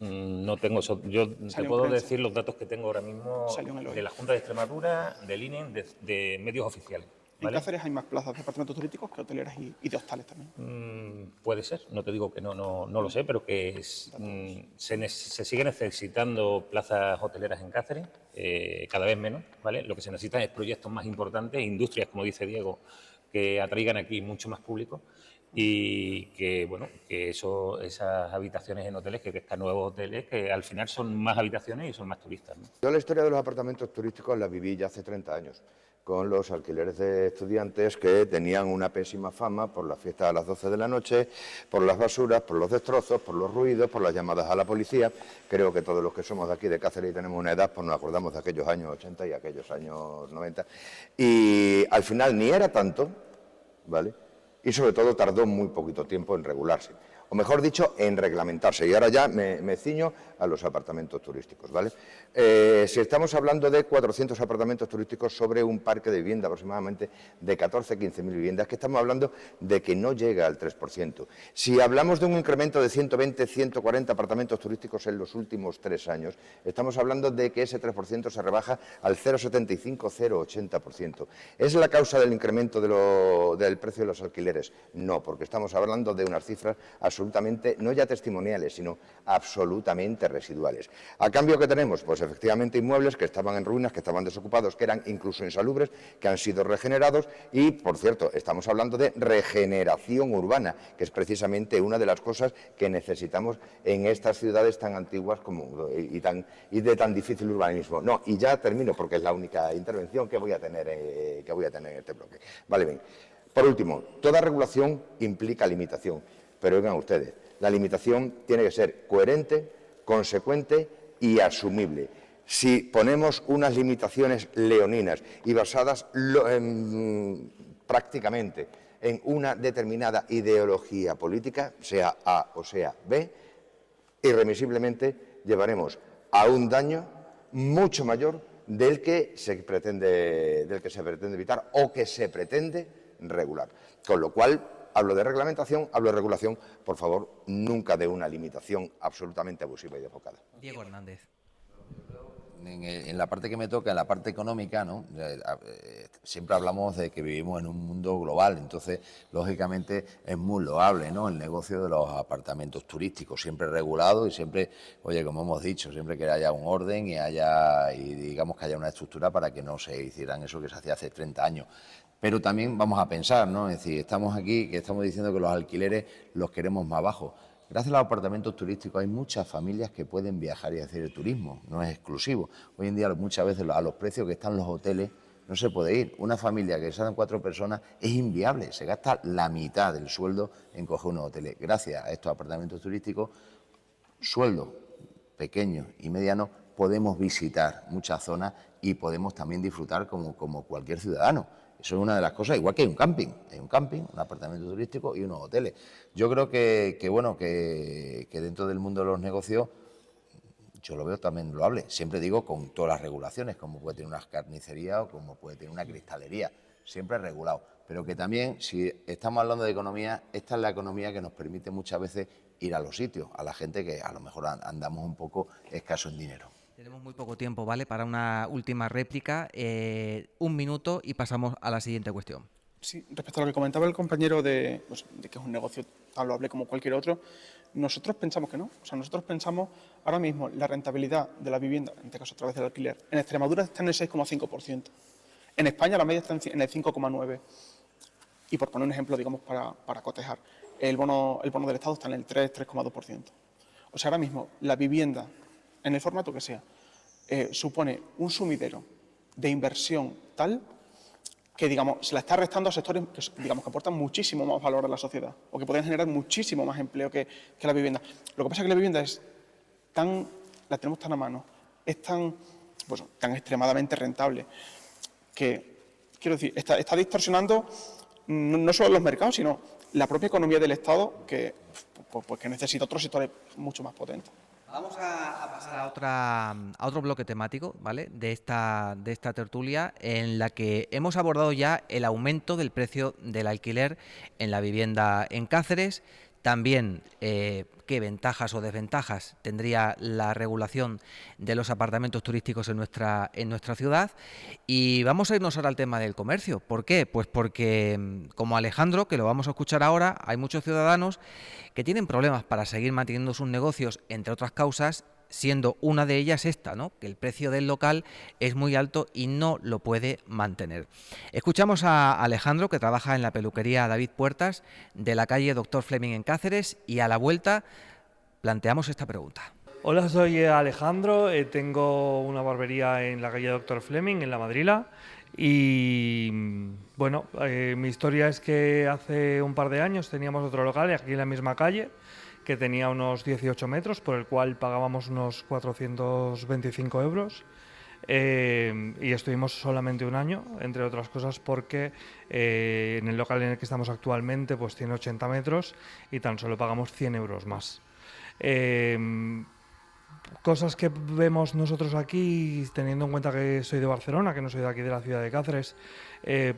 No tengo eso. Yo te puedo decir los datos que tengo ahora mismo de la Junta de Extremadura, del INE, de medios oficiales. En Cáceres hay más plazas de apartamentos turísticos que hoteleras y de hostales también. Puede ser, no te digo que no lo sé, pero que se sigue necesitando plazas hoteleras en Cáceres, cada vez menos, ¿vale? Lo que se necesita es proyectos más importantes, industrias, como dice Diego, que atraigan aquí mucho más público y que, bueno, que esas habitaciones en hoteles, que están nuevos hoteles, que al final son más habitaciones y son más turistas, ¿no? Yo la historia de los apartamentos turísticos la viví ya hace 30 años, con los alquileres de estudiantes que tenían una pésima fama por las fiestas a las 12 de la noche, por las basuras, por los destrozos, por los ruidos, por las llamadas a la policía. Creo que todos los que somos de aquí de Cáceres y tenemos una edad, pues nos acordamos de aquellos años 80 y aquellos años 90. Y al final ni era tanto, ¿vale? Y sobre todo tardó muy poquito tiempo en regularse, o mejor dicho, en reglamentarse. Y ahora ya me ciño a los apartamentos turísticos, ¿vale? Si estamos hablando de 400 apartamentos turísticos sobre un parque de vivienda aproximadamente de 14-15.000 viviendas, que estamos hablando de que no llega al 3%. Si hablamos de un incremento de 120-140 apartamentos turísticos en los últimos 3 años, estamos hablando de que ese 3% se rebaja al 0,75-0,80%. ¿Es la causa del incremento del precio de los alquileres? No, porque estamos hablando de unas cifras absolutamente, no ya testimoniales, sino absolutamente residuales. ¿A cambio qué tenemos? Pues efectivamente inmuebles que estaban en ruinas, que estaban desocupados, que eran incluso insalubres, que han sido regenerados y, por cierto, estamos hablando de regeneración urbana, que es precisamente una de las cosas que necesitamos en estas ciudades tan antiguas y de tan difícil urbanismo. No, y ya termino porque es la única intervención que voy a tener en este bloque. Vale, bien. Por último, toda regulación implica limitación. Pero oigan ustedes, la limitación tiene que ser coherente, consecuente y asumible. Si ponemos unas limitaciones leoninas y basadas prácticamente en una determinada ideología política, sea A o sea B, irremisiblemente llevaremos a un daño mucho mayor del que se pretende evitar o que se pretende regular. Con lo cual, hablo de reglamentación, hablo de regulación, por favor, nunca de una limitación absolutamente abusiva y desbocada. Diego Hernández. En la parte que me toca, en la parte económica, ¿no? Siempre hablamos de que vivimos en un mundo global, entonces, lógicamente, es muy loable, ¿no?, el negocio de los apartamentos turísticos, siempre regulado y siempre, oye, como hemos dicho, siempre que haya un orden y digamos que haya una estructura para que no se hicieran eso que se hacía hace 30 años. Pero también vamos a pensar, ¿no? Es decir, estamos aquí, que estamos diciendo que los alquileres los queremos más bajos. Gracias a los apartamentos turísticos hay muchas familias que pueden viajar y hacer el turismo, no es exclusivo. Hoy en día muchas veces a los precios que están los hoteles no se puede ir. Una familia que sean 4 personas es inviable, se gasta la mitad del sueldo en coger unos hoteles. Gracias a estos apartamentos turísticos, sueldos pequeños y medianos, podemos visitar muchas zonas y podemos también disfrutar como cualquier ciudadano. Eso es una de las cosas, igual que hay un camping, un apartamento turístico y unos hoteles. Yo creo que dentro del mundo de los negocios, yo lo veo también loable. Siempre digo con todas las regulaciones, como puede tener una carnicería o como puede tener una cristalería, siempre regulado. Pero que también, si estamos hablando de economía, esta es la economía que nos permite muchas veces ir a los sitios, a la gente que a lo mejor andamos un poco escaso en dinero. Tenemos muy poco tiempo, ¿vale?, para una última réplica. 1 minuto y pasamos a la siguiente cuestión. Sí, respecto a lo que comentaba el compañero de que es un negocio tan loable como cualquier otro, nosotros pensamos que no. O sea, nosotros pensamos ahora mismo la rentabilidad de la vivienda, en este caso a través del alquiler, en Extremadura está en el 6,5%. En España la media está en el 5,9%. Y por poner un ejemplo, digamos, para cotejar, el bono del Estado está en el 3,2%. O sea, ahora mismo la vivienda, en el formato que sea, supone un sumidero de inversión tal que, digamos, se la está restando a sectores que, digamos, que aportan muchísimo más valor a la sociedad o que podrían generar muchísimo más empleo que la vivienda. Lo que pasa es que la vivienda la tenemos tan a mano, es tan extremadamente rentable que, quiero decir, está distorsionando no solo los mercados, sino la propia economía del Estado que necesita otros sectores mucho más potentes. Vamos a pasar a otro bloque temático, ¿vale?, de esta tertulia, en la que hemos abordado ya el aumento del precio del alquiler en la vivienda en Cáceres. también qué ventajas o desventajas tendría la regulación de los apartamentos turísticos en nuestra ciudad. Y vamos a irnos ahora al tema del comercio. ¿Por qué? Pues porque, como Alejandro, que lo vamos a escuchar ahora, hay muchos ciudadanos que tienen problemas para seguir manteniendo sus negocios, entre otras causas, siendo una de ellas esta, ¿no?, que el precio del local es muy alto y no lo puede mantener. Escuchamos a Alejandro, que trabaja en la peluquería David Puertas de la calle Doctor Fleming en Cáceres, y a la vuelta planteamos esta pregunta. Hola, soy Alejandro, tengo una barbería en la calle Doctor Fleming, en La Madrila, y bueno, mi historia es que hace un par de años teníamos otro local aquí en la misma calle, que tenía unos 18 metros, por el cual pagábamos unos 425 euros. Y estuvimos solamente un año, entre otras cosas porque en el local en el que estamos actualmente pues tiene 80 metros y tan solo pagamos 100 euros más. Cosas que vemos nosotros aquí, teniendo en cuenta que soy de Barcelona, que no soy de aquí de la ciudad de Cáceres,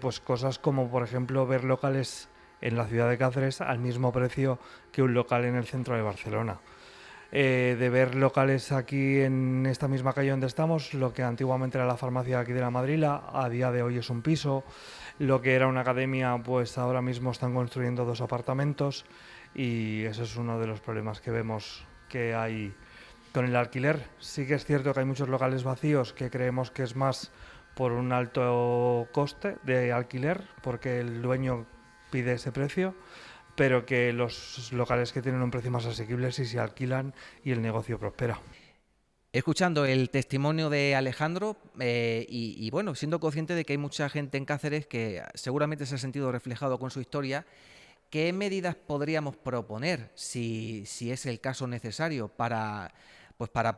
pues cosas como por ejemplo ver locales en la ciudad de Cáceres al mismo precio que un local en el centro de Barcelona. De ver locales aquí en esta misma calle donde estamos, lo que antiguamente era la farmacia aquí de La Madrila, a día de hoy es un piso, lo que era una academia, pues ahora mismo están construyendo 2 apartamentos, y eso es uno de los problemas que vemos que hay con el alquiler. Sí que es cierto que hay muchos locales vacíos que creemos que es más por un alto coste de alquiler, porque el dueño pide ese precio, pero que los locales que tienen un precio más asequible sí se alquilan y el negocio prospera. Escuchando el testimonio de Alejandro y bueno, siendo consciente de que hay mucha gente en Cáceres que seguramente se ha sentido reflejado con su historia, ¿qué medidas podríamos proponer, si es el caso necesario, para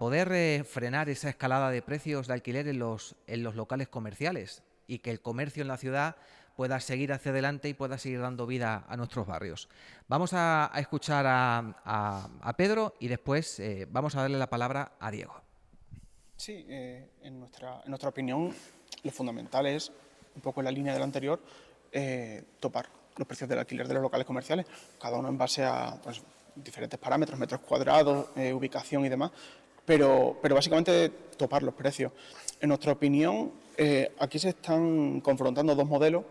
poder frenar esa escalada de precios de alquiler en los locales comerciales y que el comercio en la ciudad pueda seguir hacia adelante y pueda seguir dando vida a nuestros barrios? Vamos a escuchar a Pedro y después vamos a darle la palabra a Diego. Sí, en nuestra opinión, lo fundamental es, un poco en la línea del anterior, topar los precios del alquiler de los locales comerciales, cada uno en base a pues, diferentes parámetros, metros cuadrados, ubicación y demás, pero básicamente topar los precios. En nuestra opinión, aquí se están confrontando 2 modelos,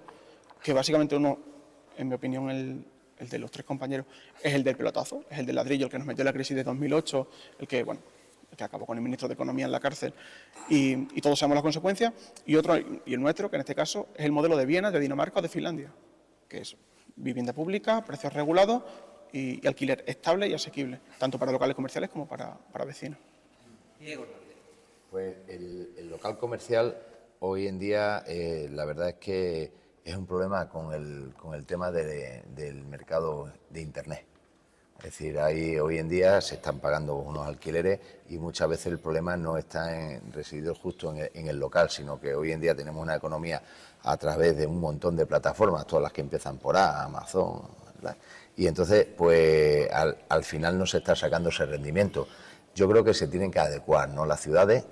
que básicamente uno, en mi opinión, el de los 3 compañeros, es el del pelotazo, es el del ladrillo, el que nos metió en la crisis de 2008, el que acabó con el ministro de Economía en la cárcel, y todos sabemos las consecuencias, y el nuestro, que en este caso es el modelo de Viena, de Dinamarca o de Finlandia, que es vivienda pública, precios regulados y alquiler estable y asequible, tanto para locales comerciales como para vecinos. Pues el local comercial hoy en día la verdad es que es un problema con el tema del mercado de Internet. Es decir, hoy en día se están pagando unos alquileres y muchas veces el problema no está residido justo en el local, sino que hoy en día tenemos una economía a través de un montón de plataformas, todas las que empiezan por Amazon, ¿verdad? Y entonces, pues al final no se está sacando ese rendimiento. Yo creo que se tienen que adecuar, ¿no? Las ciudades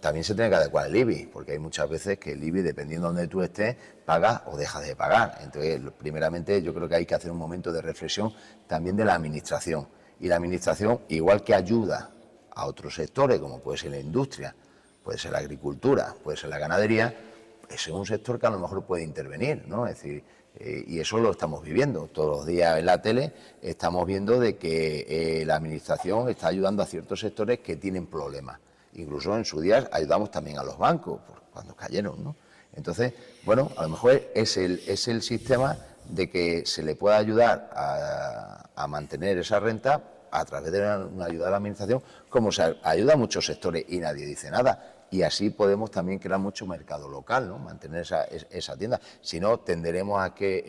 también se tienen que adecuar el IBI, porque hay muchas veces que el IBI, dependiendo de donde tú estés, pagas o dejas de pagar. Entonces, primeramente, yo creo que hay que hacer un momento de reflexión también de la administración. Y la administración, igual que ayuda a otros sectores, como puede ser la industria, puede ser la agricultura, puede ser la ganadería, ese es un sector que a lo mejor puede intervenir, ¿no? Es decir, y eso lo estamos viviendo. Todos los días en la tele estamos viendo de que la administración está ayudando a ciertos sectores que tienen problemas. Incluso en su día ayudamos también a los bancos, cuando cayeron, ¿no? Entonces, bueno, a lo mejor es el sistema de que se le pueda ayudar a mantener esa renta a través de una ayuda de la administración, como se ayuda a muchos sectores y nadie dice nada. Y así podemos también crear mucho mercado local, ¿no? Mantener esa tienda. Si no, tenderemos a que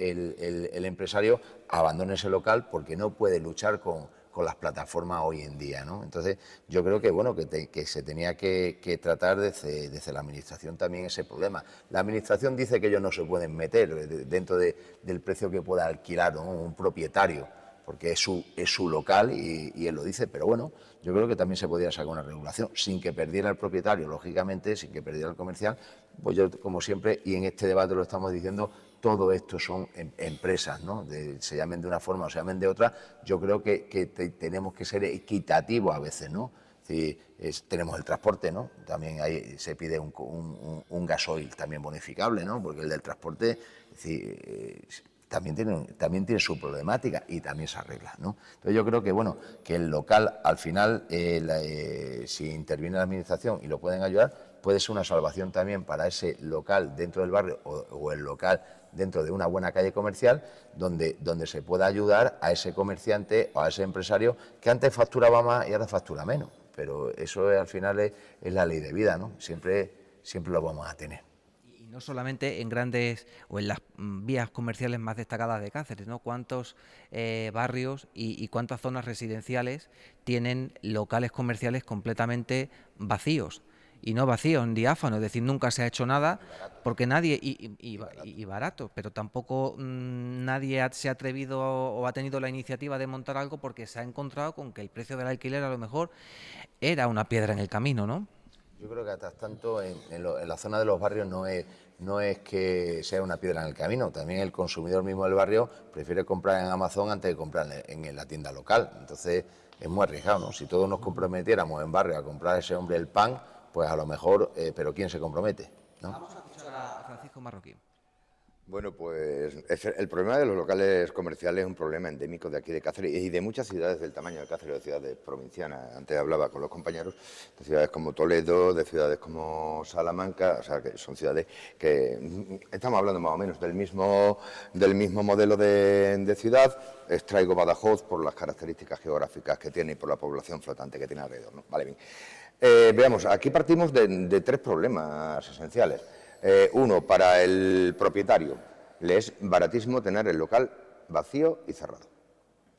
el empresario abandone ese local porque no puede luchar con las plataformas hoy en día, ¿no? Entonces, yo creo que bueno que se tenía que tratar desde la administración también ese problema. La administración dice que ellos no se pueden meter dentro del precio que pueda alquilar, ¿no? Un propietario, porque es su local y él lo dice, pero bueno, yo creo que también se podría sacar una regulación sin que perdiera el propietario, lógicamente, sin que perdiera el comercial. Pues yo, como siempre, y en este debate lo estamos diciendo, todo esto son empresas, ¿no? Se llamen de una forma o se llamen de otra, yo creo que tenemos que ser equitativos a veces, ¿no? Tenemos el transporte, ¿no? También ahí se pide un gasoil también bonificable, ¿no? Porque el del transporte también tiene su problemática y también se arregla, ¿no? Entonces yo creo que, bueno, que el local, al final, si interviene la administración y lo pueden ayudar, puede ser una salvación también para ese local dentro del barrio o el local dentro de una buena calle comercial donde se pueda ayudar a ese comerciante o a ese empresario que antes facturaba más y ahora factura menos. Pero eso al final es la ley de vida, ¿no? Siempre lo vamos a tener. Y no solamente en grandes o en las vías comerciales más destacadas de Cáceres, ¿no? ¿Cuántos barrios y cuántas zonas residenciales tienen locales comerciales completamente vacíos? Y no vacíos, diáfanos, es decir, nunca se ha hecho nada porque nadie, y barato, pero tampoco nadie se ha atrevido o ha tenido la iniciativa de montar algo porque se ha encontrado con que el precio del alquiler a lo mejor era una piedra en el camino, ¿no? Yo creo que hasta tanto en la zona de los barrios no es que sea una piedra en el camino, también el consumidor mismo del barrio prefiere comprar en Amazon antes de comprar en la tienda local, entonces es muy arriesgado, ¿no? Si todos nos comprometiéramos en barrio a comprar a ese hombre el pan, pues a lo mejor, pero ¿quién se compromete? ¿No? Vamos a escuchar a Francisco Marroquín. Bueno, pues el problema de los locales comerciales es un problema endémico de aquí de Cáceres y de muchas ciudades del tamaño de Cáceres, de ciudades provincianas. Antes hablaba con los compañeros de ciudades como Toledo, de ciudades como Salamanca, o sea, que son ciudades que estamos hablando más o menos del mismo modelo de ciudad. Extraigo Badajoz por las características geográficas que tiene y por la población flotante que tiene alrededor, ¿no? Vale, bien. Veamos, aquí partimos de tres problemas esenciales. Uno, para el propietario, le es baratísimo tener el local vacío y cerrado.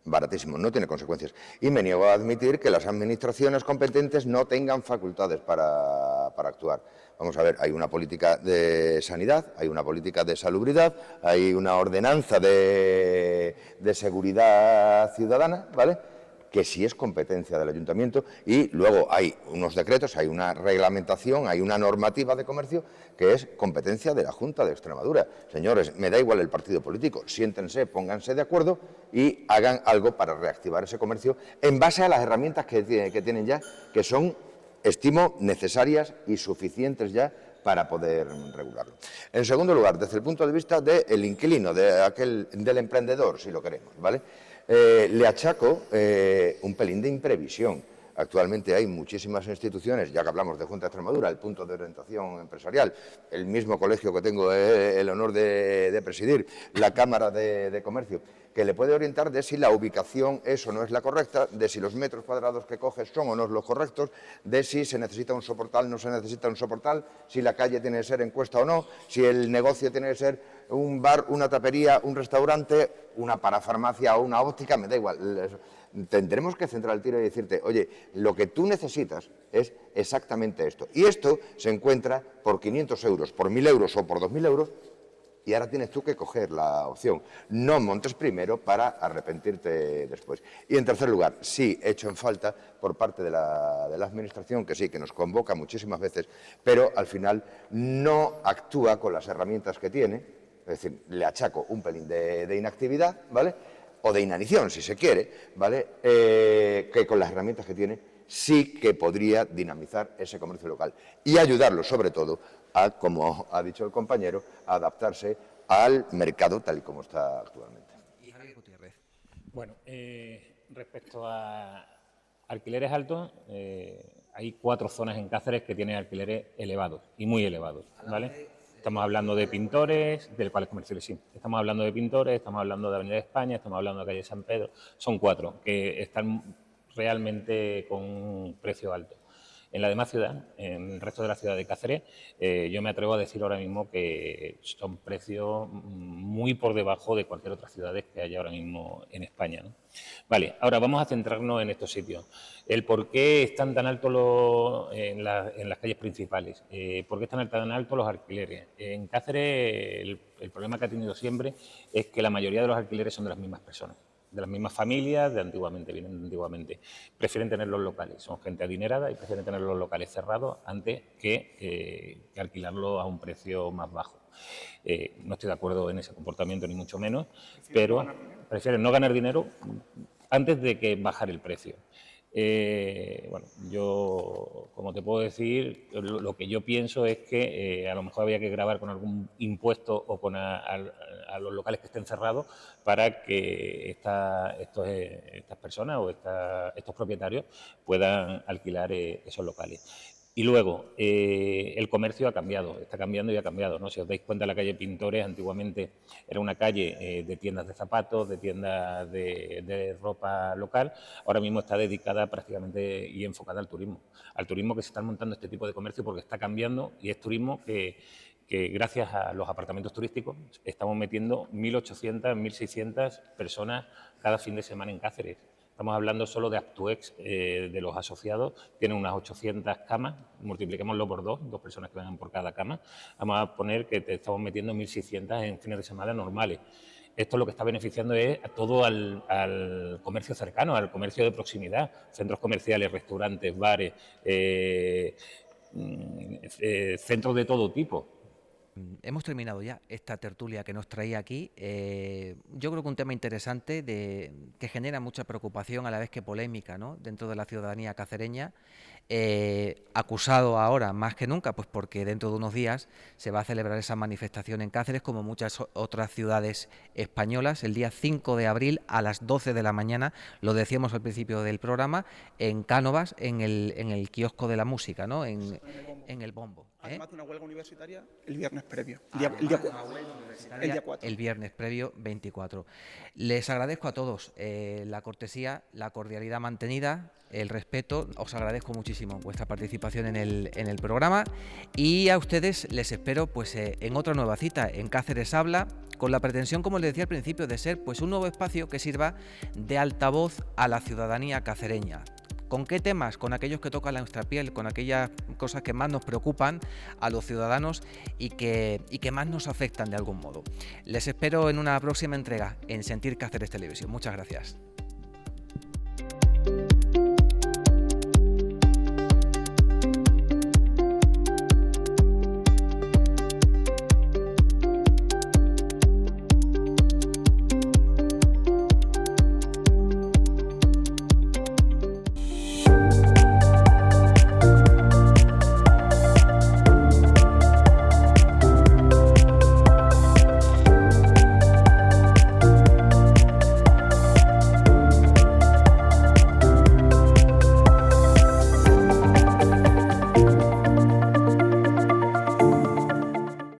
Baratísimo, no tiene consecuencias. Y me niego a admitir que las administraciones competentes no tengan facultades para actuar. Vamos a ver, hay una política de sanidad, hay una política de salubridad, hay una ordenanza de seguridad ciudadana, ¿vale?, que sí es competencia del ayuntamiento, y luego hay unos decretos, hay una reglamentación, hay una normativa de comercio que es competencia de la Junta de Extremadura. Señores, me da igual el partido político, siéntense, pónganse de acuerdo y hagan algo para reactivar ese comercio en base a las herramientas que tienen ya, que son, estimo, necesarias y suficientes ya para poder regularlo. En segundo lugar, desde el punto de vista del inquilino, del emprendedor, si lo queremos, ¿vale? Le achaco un pelín de imprevisión. Actualmente hay muchísimas instituciones, ya que hablamos de Junta de Extremadura, el punto de orientación empresarial, el mismo colegio que tengo el honor de presidir, la Cámara de Comercio, que le puede orientar de si la ubicación es o no es la correcta, de si los metros cuadrados que coges son o no los correctos, de si se necesita un soportal o no se necesita un soportal, si la calle tiene que ser encuesta o no, si el negocio tiene que ser un bar, una tapería, un restaurante, una parafarmacia o una óptica, me da igual. Tendremos que centrar el tiro y decirte, oye, lo que tú necesitas es exactamente esto. Y esto se encuentra por 500 euros, por 1.000 euros o por 2.000 euros, y ahora tienes tú que coger la opción. No montes primero para arrepentirte después. Y en tercer lugar, sí hecho en falta por parte de la Administración, que sí, que nos convoca muchísimas veces, pero al final no actúa con las herramientas que tiene, es decir, le achaco un pelín de inactividad, ¿vale?, o de inanición, si se quiere, ¿vale?, que con las herramientas que tiene sí que podría dinamizar ese comercio local y ayudarlo, sobre todo, a, como ha dicho el compañero, a adaptarse al mercado tal y como está actualmente. Y Javier Gutiérrez. Bueno, respecto a alquileres altos, hay 4 zonas en Cáceres que tienen alquileres elevados y muy elevados, ¿vale? Estamos hablando de Pintores, de locales comerciales, sí. Estamos hablando de Pintores, estamos hablando de Avenida de España, estamos hablando de calle San Pedro. Son 4 que están realmente con un precio alto. En la demás ciudad, en el resto de la ciudad de Cáceres, yo me atrevo a decir ahora mismo que son precios muy por debajo de cualquier otra ciudad que haya ahora mismo en España, ¿no? Vale, ahora vamos a centrarnos en estos sitios. El por qué están tan altos en las calles principales, por qué están tan altos los alquileres. En Cáceres el problema que ha tenido siempre es que la mayoría de los alquileres son de las mismas personas. de las mismas familias, de antiguamente, vienen de antiguamente. Prefieren tener los locales, son gente adinerada y prefieren tener los locales cerrados antes que alquilarlo a un precio más bajo. No estoy de acuerdo en ese comportamiento, ni mucho menos, pero prefieren no ganar dinero antes de que bajar el precio. Bueno, yo, como te puedo decir, lo que yo pienso es que a lo mejor había que grabar con algún impuesto o con a los locales que estén cerrados para que estas personas o estos propietarios puedan alquilar esos locales. Y luego, el comercio ha cambiado, está cambiando y ha cambiado, ¿no? Si os dais cuenta, la calle Pintores antiguamente era una calle de tiendas de zapatos, de tiendas de ropa local, ahora mismo está dedicada prácticamente y enfocada al turismo que se están montando este tipo de comercio porque está cambiando y es turismo que gracias a los apartamentos turísticos estamos metiendo 1.800, 1.600 personas cada fin de semana en Cáceres. Estamos hablando solo de Actuex, de los asociados, tienen unas 800 camas, multipliquémoslo por dos personas que vengan por cada cama, vamos a poner que te estamos metiendo 1.600 en fines de semana normales. Esto lo que está beneficiando es a todo al comercio cercano, al comercio de proximidad, centros comerciales, restaurantes, bares, centros de todo tipo. Hemos terminado ya esta tertulia que nos traía aquí. Yo creo que un tema interesante que genera mucha preocupación a la vez que polémica, ¿no?, dentro de la ciudadanía cacereña, acusado ahora más que nunca, pues porque dentro de unos días se va a celebrar esa manifestación en Cáceres, como muchas otras ciudades españolas, el día 5 de abril a las 12 de la mañana, lo decíamos al principio del programa, en Cánovas, en el kiosco de la música, ¿no?, en el Bombo. Además de una huelga universitaria el viernes previo, el día 4. El viernes previo 24. Les agradezco a todos la cortesía, la cordialidad mantenida, el respeto. Os agradezco muchísimo vuestra participación en el programa y a ustedes les espero pues en otra nueva cita en Cáceres Habla, con la pretensión, como les decía al principio, de ser pues un nuevo espacio que sirva de altavoz a la ciudadanía cacereña. ¿Con qué temas? Con aquellos que tocan nuestra piel, con aquellas cosas que más nos preocupan a los ciudadanos y que más nos afectan de algún modo. Les espero en una próxima entrega en Sentir Cáceres Televisión. Muchas gracias.